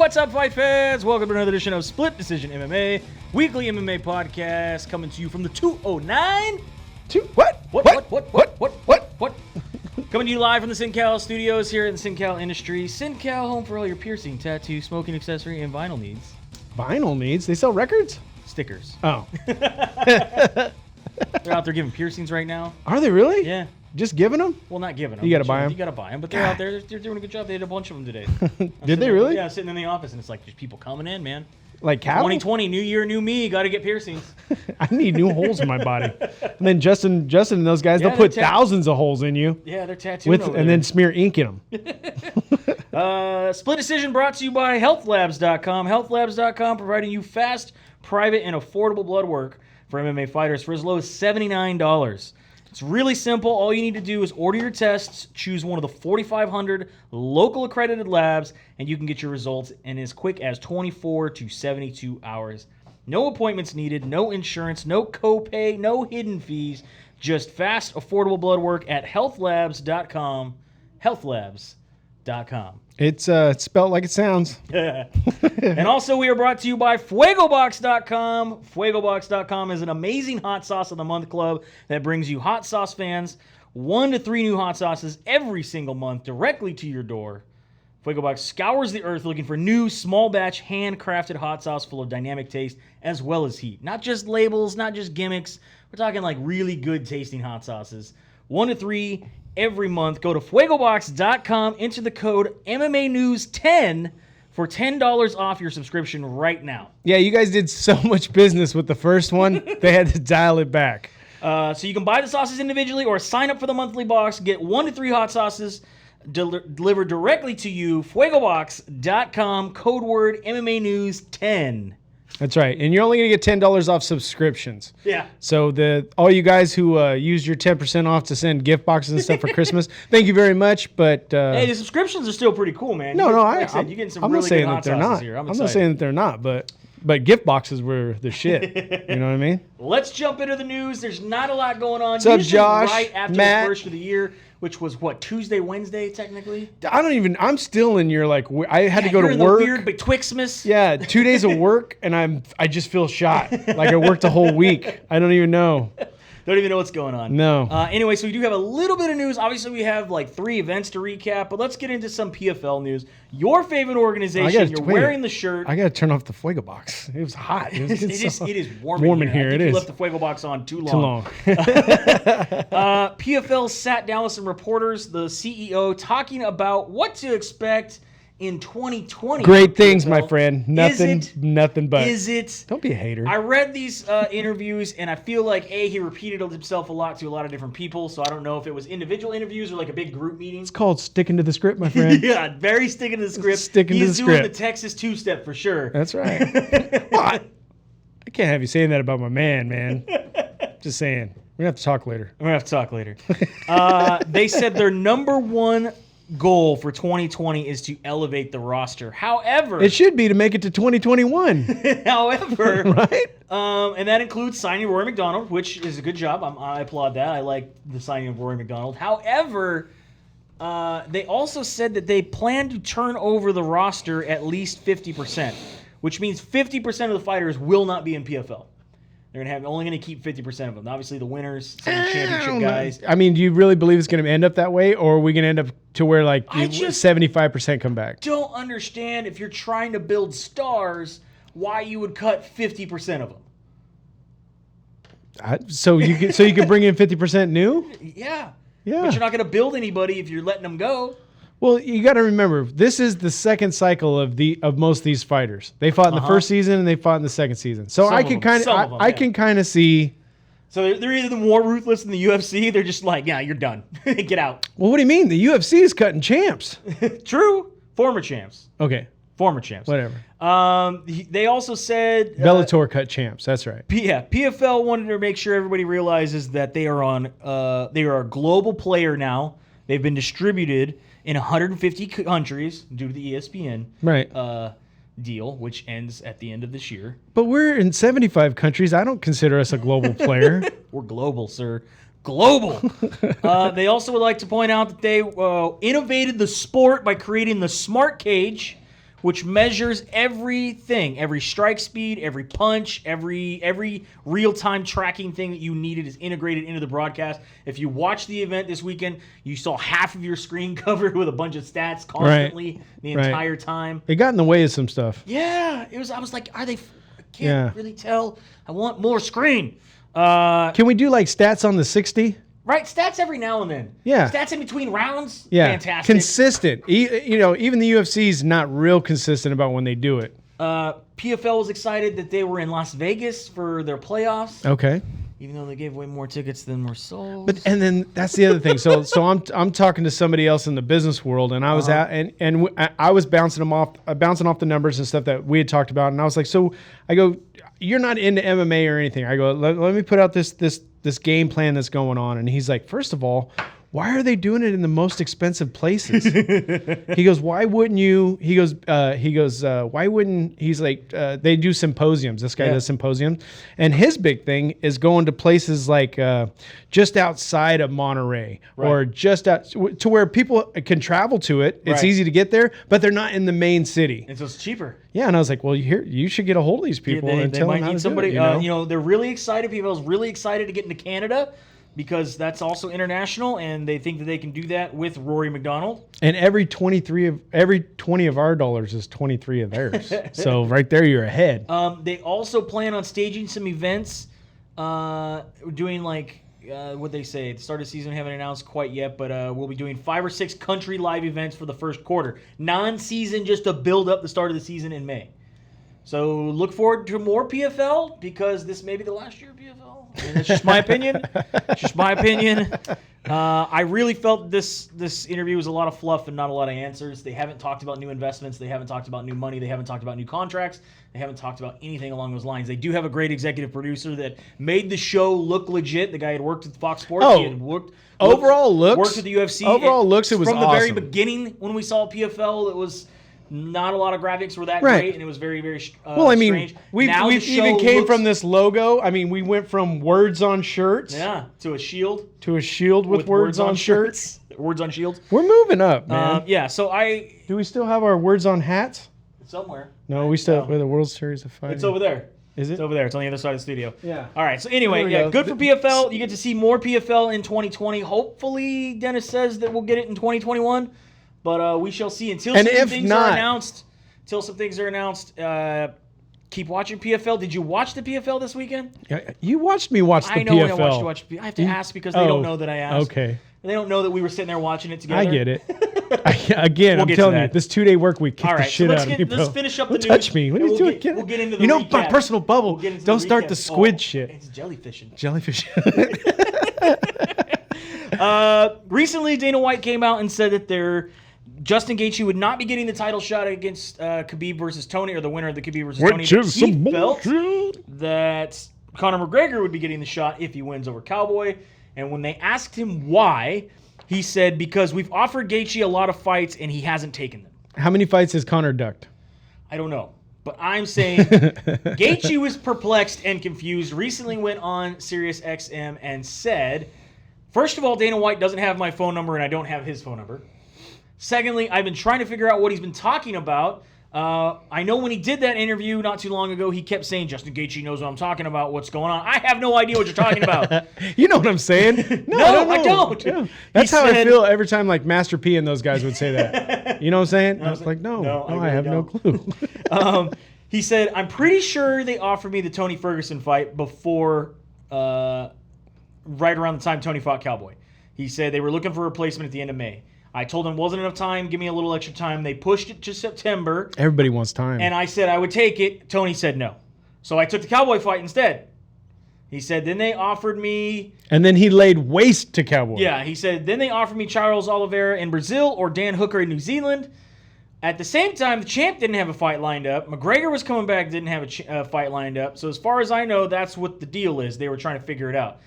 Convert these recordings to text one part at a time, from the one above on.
What's up, fight fans? Welcome to another edition of Split Decision MMA, weekly MMA podcast coming to you from the 209. What? Coming to you live from the SinCal studios here in the SinCal industry. SinCal, home for all your piercing, tattoo, smoking accessory, and vinyl needs. Vinyl needs? They sell records? Stickers. Oh. They're out there giving piercings right now. Are they really? Yeah. Just giving them? Well, not giving them. You gotta buy them. You gotta buy them, but they're out there. They're doing a good job. They did a bunch of them today. Did they really? Yeah, sitting in the office, and it's like there's people coming in, man. Like cattle? 2020, new year, new me. Got to get piercings. I need new holes in my body. And then Justin and those guys, Yeah, they'll put thousands of holes in you. Yeah, they're tattooed and then smear ink in them. Split Decision brought to you by HealthLabs.com. HealthLabs.com providing you fast, private, and affordable blood work for MMA fighters for as low as $79. It's really simple. All you need to do is order your tests, choose one of the 4,500 local accredited labs, and you can get your results in as quick as 24 to 72 hours. No appointments needed, no insurance, no copay, no hidden fees, just fast, affordable blood work at HealthLabs.com. HealthLabs.com. It's spelled like it sounds. And also we are brought to you by FuegoBox.com. FuegoBox.com is an amazing hot sauce of the month club that brings you hot sauce fans 1 to 3 new hot sauces every single month directly to your door. FuegoBox scours the earth looking for new, small batch, handcrafted hot sauce full of dynamic taste as well as heat. Not just labels, not just gimmicks. We're talking like really good tasting hot sauces. 1 to 3 every month. Go to FuegoBox.com, enter the code MMA News 10 for $10 off your subscription right now. Yeah, you guys did so much business with the first one, they had to dial it back. So you can buy the sauces individually or sign up for the monthly box. Get 1 to 3 hot sauces delivered directly to you. FuegoBox.com, code word MMA News 10. That's right. And you're only going to get $10 off subscriptions. Yeah. So all you guys who used your 10% off to send gift boxes and stuff for Christmas, thank you very much. But hey, the subscriptions are still pretty cool, man. No, like I said, you're getting some really good hot sauces here. I'm not saying that they're not, but gift boxes were the shit. You know what I mean? Let's jump into the news. There's not a lot going on. What's up, Josh? Right after Matt? The first of the year, which was what, Tuesday, Wednesday, technically? I'm still in your I had to go to you're work. In the weird Betwixmas. Yeah, 2 days of work, and I just feel shot. Like I worked a whole week. I don't even know. Don't even know what's going on. No. Anyway, so we do have a little bit of news. Obviously, we have like 3 events to recap, but let's get into some PFL news. Your favorite organization. You're wearing the shirt. I got to turn off the Fuego box. It was hot. It is warm in here. I think you left the Fuego box on too long. PFL sat down with some reporters, the CEO, talking about what to expect in 2020. Great things, my friend. Nothing but. Is it? Don't be a hater. I read these interviews, and I feel like, he repeated himself a lot to a lot of different people, so I don't know if it was individual interviews or like a big group meeting. It's called sticking to the script, my friend. Yeah, very sticking to the script. He's doing the Texas two-step for sure. That's right. I can't have you saying that about my man. Just saying. We're going to have to talk later. They said their number one goal for 2020 is to elevate the roster. However, it should be to make it to 2021. However, right? And that includes signing Rory McDonald, which is a good job. I applaud that. I like the signing of Rory McDonald. However, they also said that they plan to turn over the roster at least 50%, which means 50% of the fighters will not be in PFL. They're only going to keep 50% of them. Obviously, the winners, some championship guys. I mean, do you really believe it's going to end up that way, or are we going to end up to where 75% come back? Don't understand if you're trying to build stars, why you would cut 50% of them. So you can bring in 50% new? Yeah. Yeah. But you're not going to build anybody if you're letting them go. Well, you got to remember, this is the second cycle of most of these fighters. They fought in the first season and they fought in the second season. So I can kind of see. So they're either more ruthless than the UFC. They're just like, yeah, you're done. Get out. Well, what do you mean? The UFC is cutting champs. True. Former champs. Okay. Former champs. Whatever. They also said Bellator cut champs. That's right. Yeah. PFL wanted to make sure everybody realizes that they are they are a global player now. They've been distributed in 150 countries due to the ESPN deal, which ends at the end of this year. But we're in 75 countries. I don't consider us a global player. We're global, sir. Global. They also would like to point out that they innovated the sport by creating the Smart Cage, which measures everything, every strike speed, every punch, every real-time tracking thing that you needed is integrated into the broadcast. If you watched the event this weekend, you saw half of your screen covered with a bunch of stats constantly the entire time. It got in the way of some stuff. Yeah, it was. I was like, are they? I can't really tell. I want more screen. Can we do like stats on the 60? Right, stats every now and then. Yeah. Stats in between rounds. Yeah. Fantastic. Consistent. Even the UFC's not real consistent about when they do it. PFL was excited that they were in Las Vegas for their playoffs. Okay. Even though they gave away more tickets than were sold. And then that's the other thing. So I'm talking to somebody else in the business world, and I was I was bouncing off the numbers and stuff that we had talked about, and I was like, so I go, you're not into MMA or anything. I go, let me put out this game plan that's going on, and he's like, first of all, why are they doing it in the most expensive places? He goes, why wouldn't you? He goes, why wouldn't? He's like, they do symposiums. This guy does symposiums, and his big thing is going to places like just outside of Monterey or just out to where people can travel to it. It's easy to get there, but they're not in the main city, and so it's cheaper. Yeah, and I was like, well, you should get a hold of these people and tell them how to somebody. Do it, they're really excited. People's really excited to get into Canada, because that's also international, and they think that they can do that with Rory McDonald. And every 20 of our dollars is 23 of theirs. So right there, you're ahead. They also plan on staging some events, doing what they say. At the start of the season, we haven't announced quite yet, but we'll be doing 5 or 6 country live events for the first quarter. Non-season, just to build up the start of the season in May. So look forward to more PFL, because this may be the last year of PFL. And it's just my opinion. I really felt this interview was a lot of fluff and not a lot of answers. They haven't talked about new investments. They haven't talked about new money. They haven't talked about new contracts. They haven't talked about anything along those lines. They do have a great executive producer that made the show look legit. The guy had worked at Fox Sports. He had worked at the UFC. Overall looks, it was from awesome. The very beginning when we saw PFL, it was not a lot of graphics were that great, and it was very, very strange. We've even came from this logo. I mean, we went from words on shirts, to a shield, with words on shirts, words on shields. We're moving up, man. So do we still have our words on hats? Somewhere. No, we still have the World Series of Fighting. It's over there. Is it? It's over there. It's on the other side of the studio. Yeah. All right. So anyway, good for PFL. You get to see more PFL in 2020. Hopefully, Dennis says that we'll get it in 2021. But we shall see. Until some things are announced, keep watching PFL. Did you watch the PFL this weekend? You watched me watch the PFL. I know I watched. I have to ask because they don't know that I asked. Okay. They don't know that we were sitting there watching it together. I get it. Again, I'm telling you, this 2-day work week kicked the shit out of me, bro. Let's finish up the news. Touch me. What are you doing? We'll get into the recap. My personal bubble. Don't start the squid shit. It's jellyfishing. Recently, Dana White came out and said that Justin Gaethje would not be getting the title shot against Khabib versus Tony, or the winner of the Khabib versus Tony. He felt that Conor McGregor would be getting the shot if he wins over Cowboy. And when they asked him why, he said, because we've offered Gaethje a lot of fights and he hasn't taken them. How many fights has Conor ducked? I don't know. But I'm saying Gaethje was perplexed and confused. Recently went on SiriusXM and said, first of all, Dana White doesn't have my phone number and I don't have his phone number. Secondly, I've been trying to figure out what he's been talking about. I know when he did that interview not too long ago, he kept saying, Justin Gaethje knows what I'm talking about, what's going on. I have no idea what you're talking about. You know what I'm saying? No, I don't. Yeah. That's how I feel every time like Master P and those guys would say that. You know what I'm saying? I was like, no, I have no clue. He said, I'm pretty sure they offered me the Tony Ferguson fight before, right around the time Tony fought Cowboy. He said they were looking for a replacement at the end of May. I told them wasn't enough time. Give me a little extra time. They pushed it to September. Everybody wants time. And I said I would take it. Tony said no. So I took the Cowboy fight instead. He said, then they offered me... And then he laid waste to Cowboy. Yeah, he said, then they offered me Charles Oliveira in Brazil or Dan Hooker in New Zealand. At the same time, the champ didn't have a fight lined up. McGregor was coming back, didn't have a fight lined up. So as far as I know, that's what the deal is. They were trying to figure it out.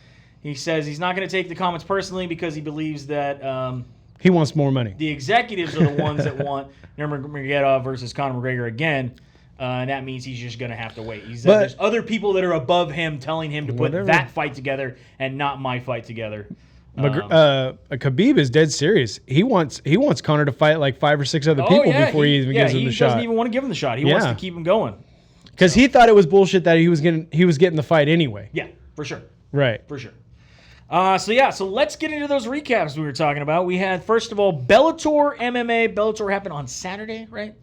He says he's not going to take the comments personally because he believes that... he wants more money. The executives are the ones that want Nurmagomedov versus Conor McGregor again, and that means he's just going to have to wait. There's other people that are above him telling him to put that fight together and not my fight together. Khabib is dead serious. He wants Conor to fight like 5 or 6 other people before he even gives him the shot. He doesn't even want to give him the shot. He wants to keep him going. Because he thought it was bullshit that he was getting the fight anyway. Yeah, for sure. Right. For sure. So let's get into those recaps we were talking about. We had, first of all, Bellator MMA. Bellator happened on Saturday, right?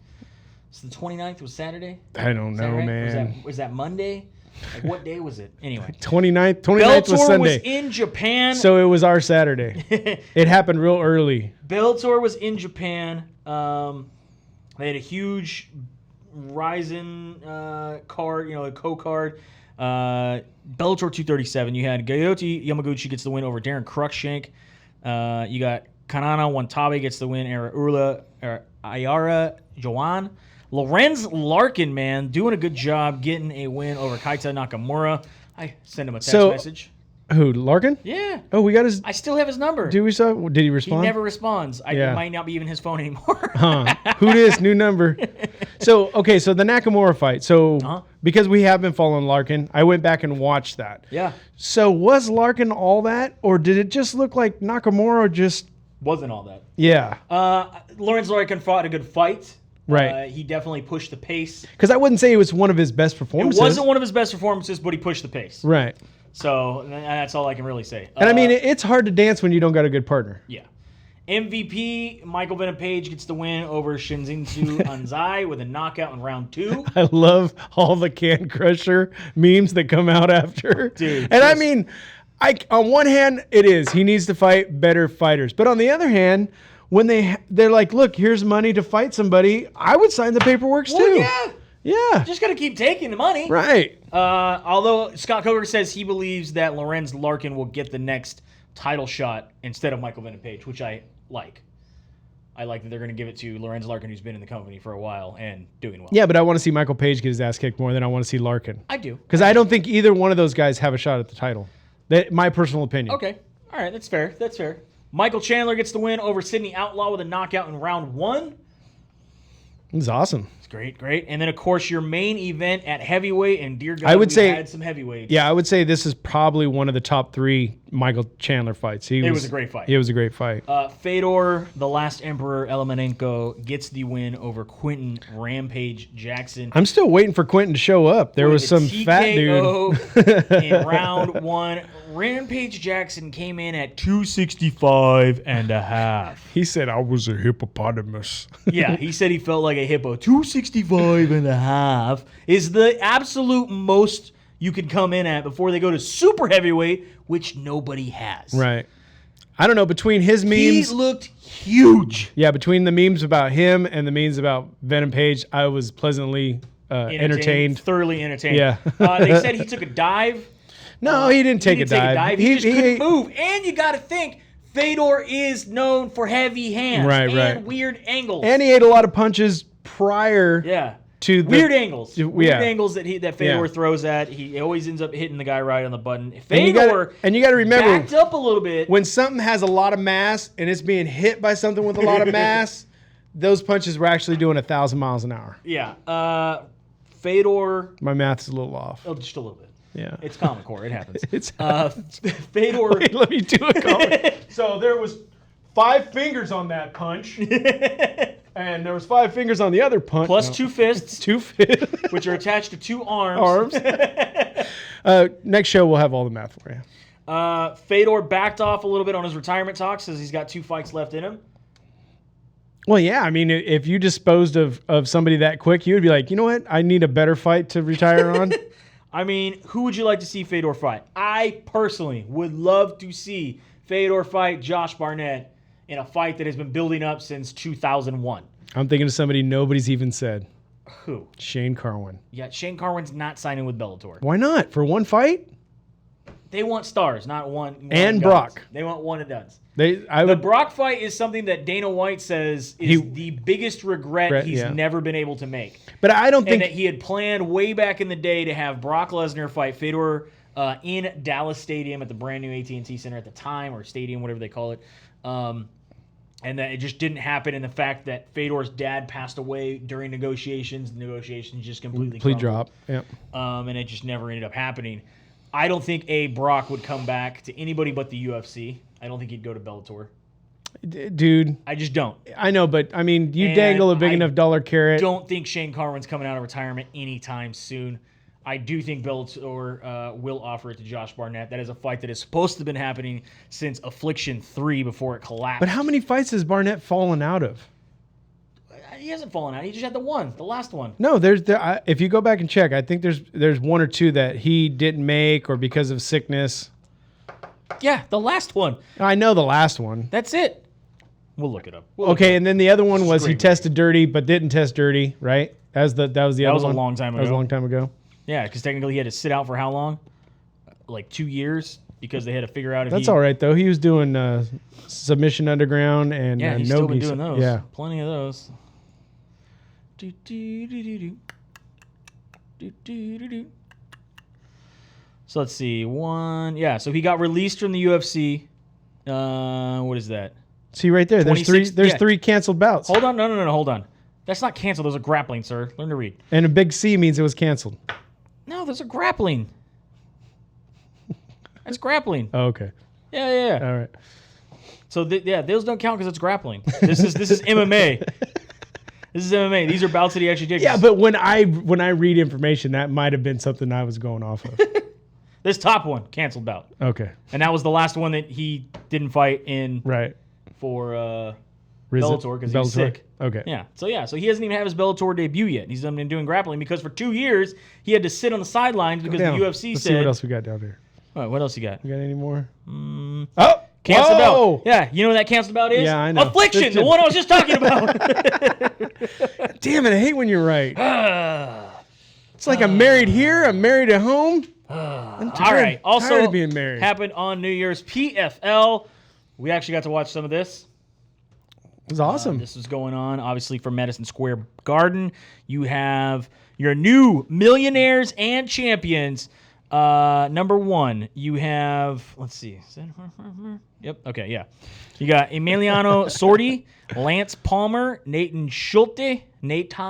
So the 29th was Saturday? I don't know, right? man. Was that Monday? Like, what day was it? Anyway. 29th Bellator was Sunday. was in Japan. So it was our Saturday. It happened real early. Bellator was in Japan. They had a huge Rizin card, a co-card. Bellator 237. You had Goyoti Yamaguchi gets the win over Darren Cruikshank. You got Kanana Watabe gets the win. Ayara Joan. Lorenz Larkin, man, doing a good job getting a win over Kaita Nakamura. I sent him a text message. Who, Larkin? Yeah. Oh, we got his... I still have his number. Did he respond? He never responds. It might not be even his phone anymore. Who dis? New number. So the Nakamura fight. So because we have been following Larkin, I went back and watched that. Yeah. So was Larkin all that, or did it just look like Nakamura just... Wasn't all that. Yeah. Lorenz Larkin fought a good fight. Right. He definitely pushed the pace. Because I wouldn't say it was one of his best performances. It wasn't one of his best performances, but he pushed the pace. Right. So that's all I can really say. And I mean, it's hard to dance when you don't got a good partner. Yeah. MVP, Michael Venom Page gets the win over Shinzinsu Anzai with a knockout in round 2. I love all the Can Crusher memes that come out after. Dude. And I mean, on one hand, he needs to fight better fighters. But on the other hand, when they're like, look, here's money to fight somebody, I would sign the paperwork too. Yeah. Yeah. Just got to keep taking the money. Right. Although Scott Coker says he believes that Lorenz Larkin will get the next title shot instead of Michael Venom Page, which I like. I like that they're going to give it to Lorenz Larkin, who's been in the company for a while and doing well. Yeah, but I want to see Michael Page get his ass kicked more than I want to see Larkin. I do. Because I don't think either one of those guys have a shot at the title. My personal opinion. Okay. All right, that's fair. That's fair. Michael Chandler gets the win over Sidney Outlaw with a knockout in round 1. It was awesome. It's great. And then, of course, your main event at heavyweight, and dear God, I would say, had some heavyweights. Yeah, I would say this is probably one of the top 3 Michael Chandler fights. It was a great fight. It was a great fight. Fedor, the Last Emperor Elemenenko, gets the win over Quentin Rampage Jackson. I'm still waiting for Quentin to show up. There was some fat dude. In round 1. Rampage Jackson came in at 265 and a half. He said, I was a hippopotamus. Yeah, he said he felt like a hippo. 265 and a half is the absolute most you could come in at before they go to super heavyweight, which nobody has. Right. I don't know, between his memes... He looked huge. Yeah, between the memes about him and the memes about Venom Page, I was pleasantly entertained. Thoroughly entertained. Yeah. They said he took a dive. No, he didn't take a dive. He just couldn't move. And you got to think, Fedor is known for heavy hands and weird angles. And he ate a lot of punches prior to the... Weird angles. Weird angles that Fedor throws at. He always ends up hitting the guy right on the button. Fedor and you got to remember, backed up a little bit. When something has a lot of mass and it's being hit by something with a lot of mass, those punches were actually doing 1,000 miles an hour. Yeah. Fedor... My math's a little off. Oh, just a little bit. Yeah. It's Common Core. It happens. Fedor... Wait, let me do a comment. So there was 5 fingers on that punch. And there was 5 fingers on the other punch. Plus 2 fists. 2 fists. Which are attached to 2 arms. Next show, we'll have all the math for you. Fedor backed off a little bit on his retirement talk, says he's got 2 fights left in him. Well, yeah. I mean, if you disposed of somebody that quick, you would be like, you know what? I need a better fight to retire on. I mean, who would you like to see Fedor fight? I personally would love to see Fedor fight Josh Barnett in a fight that has been building up since 2001. I'm thinking of somebody nobody's even said. Who? Shane Carwin. Yeah, Shane Carwin's not signing with Bellator. Why not? For one fight? They want stars, not one and Brock. They want one and dones. The Brock fight is something that Dana White says is the biggest regret he's never been able to make. But I don't think that he had planned way back in the day to have Brock Lesnar fight Fedor in Dallas Stadium at the brand new AT&T Center at the time, or stadium, whatever they call it. And that it just didn't happen. And the fact that Fedor's dad passed away during negotiations, the negotiations just completely dropped. Yeah. And it just never ended up happening. I don't think Brock would come back to anybody but the UFC. I don't think he'd go to Bellator. Dude, I just don't. I know, but I mean, you And dangle a big I enough dollar carrot. Don't think Shane Carwin's coming out of retirement anytime soon. I do think Bellator will offer it to Josh Barnett. That is a fight that is supposed to have been happening since Affliction 3 before it collapsed. But how many fights has Barnett fallen out of? He hasn't fallen out. He just had the last one. No, if you go back and check, I think there's one or two that he didn't make or because of sickness. Yeah, the last one. I know the last one. That's it. We'll look it up. Okay, and then the other one was he tested dirty but didn't test dirty, right? That was the other one. That was a long time ago. That was a long time ago. Yeah, because technically he had to sit out for how long? Like 2 years because they had to figure out if That's all right, though. He was doing Submission Underground and he's still been doing those. Yeah. Plenty of those. So let's see. So he got released from the UFC. What is that? See right there. There's three canceled bouts. Hold on. No. Hold on. That's not canceled. Those are grappling, sir. Learn to read. And a big C means it was canceled. No, those are grappling. That's grappling. Oh, okay. Yeah. All right. So those don't count because it's grappling. This is MMA. This is MMA. These are bouts that he actually did. Yeah, but when I read information, that might have been something I was going off of. This top one, canceled bout. Okay. And that was the last one that he didn't fight in for Bellator because he was sick. Okay. Yeah. So he hasn't even had his Bellator debut yet. He's been doing grappling because for 2 years he had to sit on the sidelines because the UFC Let's said. see what else we got down here. All right, what else you got? You got any more? Oh! Canceled bout. Yeah, you know what that canceled bout is? Yeah, I know. Affliction, the one I was just talking about. Damn it, I hate when you're right. It's like I'm married here, I'm married at home. I'm tired, all right. Also, tired of being married. Happened on New Year's PFL. We actually got to watch some of this. It was awesome. This was going on, obviously, from Madison Square Garden. You have your new millionaires and champions. Number one, you have, let's see. Is that her? Yep. Okay, yeah. You got Emiliano Sordi, Lance Palmer, Nathan Schulte, Ilya,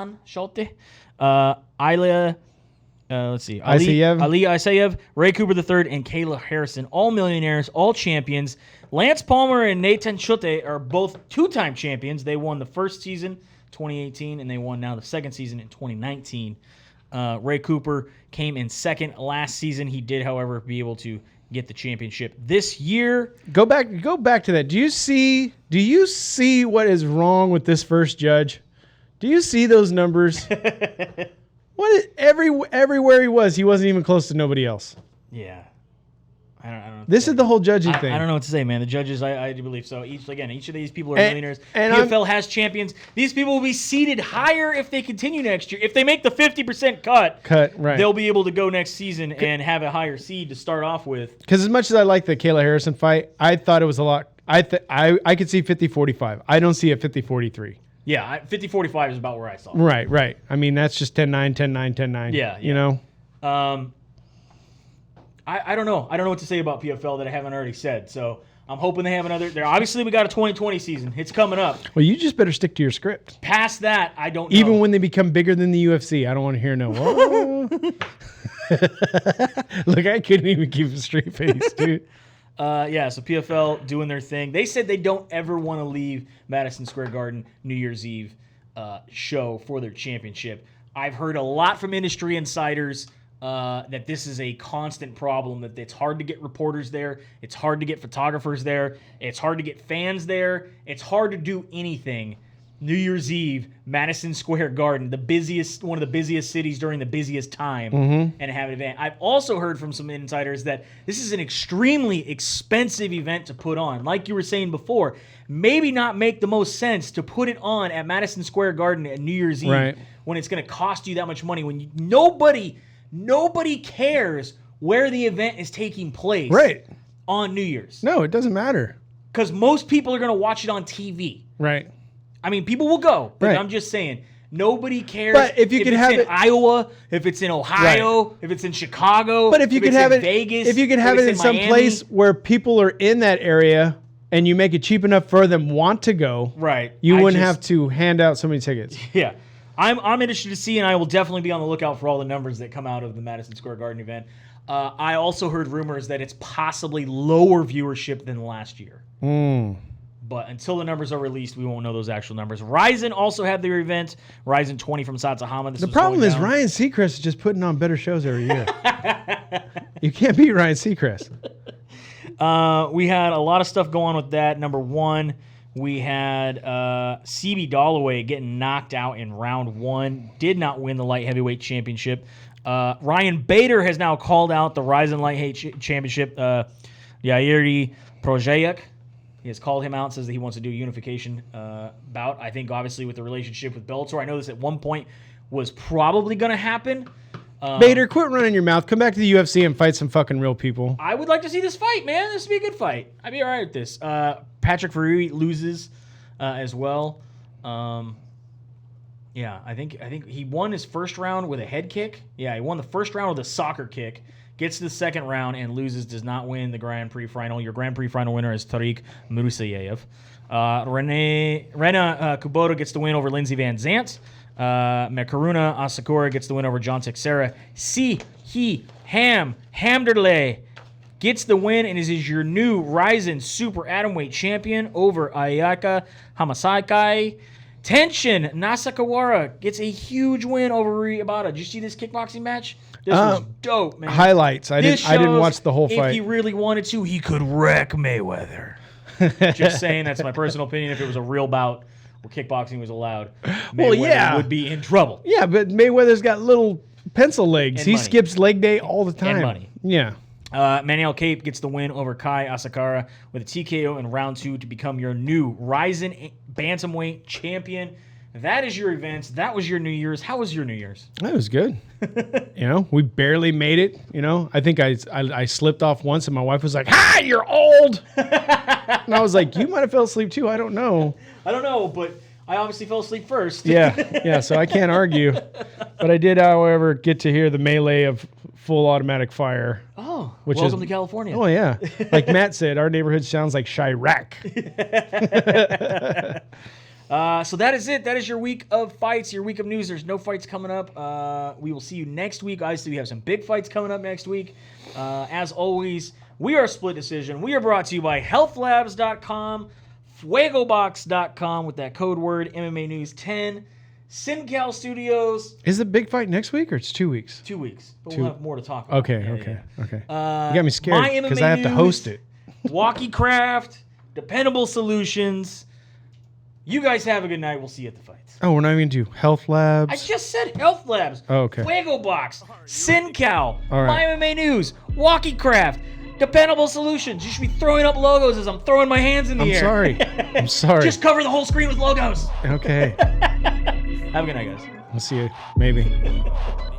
let's see. Ali Isaev, Ray Cooper III, and Kayla Harrison. All millionaires, all champions. Lance Palmer and Nathan Schulte are both two-time champions. They won the first season, 2018, and they won now the second season in 2019. Ray Cooper came in second last season. He did, however, be able to get the championship this year. Go back to that. Do you see what is wrong with this first judge? Do you see those numbers? Everywhere he wasn't even close to nobody else. Yeah. I don't know. This is the whole judging thing. I don't know what to say, man. The judges, I do believe so. Each of these people are millionaires. And PFL has champions. These people will be seated higher if they continue next year. If they make the 50% cut, right, they'll be able to go next season and have a higher seed to start off with. Because as much as I like the Kayla Harrison fight, I thought it was a lot. I could see 50-45. I don't see a 50-43. Yeah, 50-45 is about where I saw it. Right. I mean, that's just 10-9, 10-9, 10-9. Yeah. You know? I don't know. I don't know what to say about PFL that I haven't already said. So I'm hoping they have another. Obviously, we got a 2020 season. It's coming up. Well, you just better stick to your script. Past that, I don't know. Even when they become bigger than the UFC, I don't want to hear no. Look, I couldn't even keep a straight face, dude. So PFL doing their thing. They said they don't ever want to leave Madison Square Garden New Year's Eve show for their championship. I've heard a lot from industry insiders that this is a constant problem, that it's hard to get reporters there, it's hard to get photographers there, it's hard to get fans there, it's hard to do anything. New Year's Eve, Madison Square Garden, one of the busiest cities during the busiest time, and have an event. I've also heard from some insiders that this is an extremely expensive event to put on. Like you were saying before, maybe not make the most sense to put it on at Madison Square Garden at New Year's Eve when it's going to cost you that much money, when nobody cares where the event is taking place on New Year's. No, it doesn't matter. Because most people are going to watch it on TV. Right. I mean, people will go, but I'm just saying, nobody cares. But if it's in Iowa, if it's in Ohio, if it's in Chicago, but if you could have it, Vegas, if you could have it in some place where people are in that area and you make it cheap enough for them want to go, you wouldn't have to hand out so many tickets. Yeah. I'm interested to see, and I will definitely be on the lookout for all the numbers that come out of the Madison Square Garden event. I also heard rumors that it's possibly lower viewership than last year. But until the numbers are released, we won't know those actual numbers. Rizin also had their event. Rizin 20 from Satsahama. The problem is Ryan Seacrest is just putting on better shows every year. You can't beat Ryan Seacrest. We had a lot of stuff going on with that. Number one, we had CB Dalloway getting knocked out in round 1. Did not win the light heavyweight championship. Ryan Bader has now called out the Rizin light heavyweight championship. Yairi Projayak. He has called him out, says that he wants to do a unification bout. I think, obviously, with the relationship with Bellator, I know this at one point was probably going to happen. Bader, quit running your mouth. Come back to the UFC and fight some fucking real people. I would like to see this fight, man. This would be a good fight. I'd be all right with this. Patrick Farui loses as well. Yeah, I think he won his first round with a head kick. Yeah, he won the first round with a soccer kick. Gets to the second round and loses, does not win the Grand Prix final. Your Grand Prix final winner is Tariq Musayev. Rena Kubota gets the win over Lindsey Van Zant. Makaruna Asakura gets the win over John Texera. Hamderley gets the win and is your new Rizin Super Atomweight champion over Ayaka Hamasakai. Tenshin Nasakawara gets a huge win over Rui Abada. Did you see this kickboxing match? This was dope, man. Highlights. I didn't watch the whole fight. If he really wanted to, he could wreck Mayweather. Just saying, that's my personal opinion. If it was a real bout where kickboxing was allowed, Mayweather would be in trouble. Yeah, but Mayweather's got little pencil legs. And he money. Skips leg day all the time. And money. Yeah. Manuel Cape gets the win over Kai Asakara with a TKO in round 2 to become your new Rizin Bantamweight champion. That is your events. That was your New Year's. How was your New Year's? That was good. We barely made it. I think I slipped off once, and my wife was like, "Ha, you're old." And I was like, "You might have fell asleep too. I don't know." I don't know, but I obviously fell asleep first. Yeah. So I can't argue. But I did, however, get to hear the melee of full automatic fire. Oh, welcome to California. Oh yeah, like Matt said, our neighborhood sounds like Chirac. So that is it. That is your week of fights, your week of news. There's no fights coming up. We will see you next week. Obviously, we have some big fights coming up next week. As always, we are Split Decision. We are brought to you by healthlabs.com, fuegobox.com with that code word MMA News 10, SinCal Studios. Is the big fight next week or it's 2 weeks? 2 weeks. But we'll have more to talk about. Okay. You got me scared because I have to host it. Walkie Craft, Dependable Solutions. You guys have a good night. We'll see you at the fights. Oh, we're not even to Health Labs? I just said Health Labs. Oh, okay. Fuego Box, SinCal, All right. My MMA News, Walkie Craft, Dependable Solutions. You should be throwing up logos as I'm throwing my hands in the air. I'm sorry. Just cover the whole screen with logos. Okay. Have a good night, guys. We'll see you, maybe,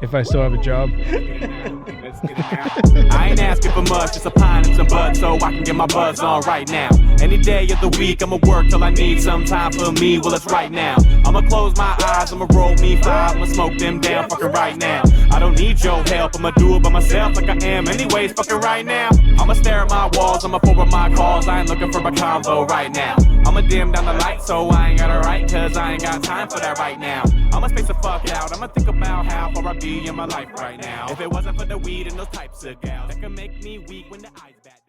if I still have a job. I ain't asking for much, just a pint and some bud so I can get my buzz on right now. Any day of the week, I'ma work till I need some time for me. Well, it's right now. I'ma close my eyes, I'ma roll me 5, I'ma smoke them down, fucking right now. I don't need your help, I'ma do it by myself like I am anyways, fucking right now. I'ma stare at my walls, I'ma forward my calls, I ain't looking for a convo right now. I'ma dim down the light so I ain't gotta write, cause I ain't got time for that right now. I'ma space the fuck out, I'ma think about how far I be in my life right now. If it wasn't for the weed and those types of gals, that could make me weak when the eyes bat.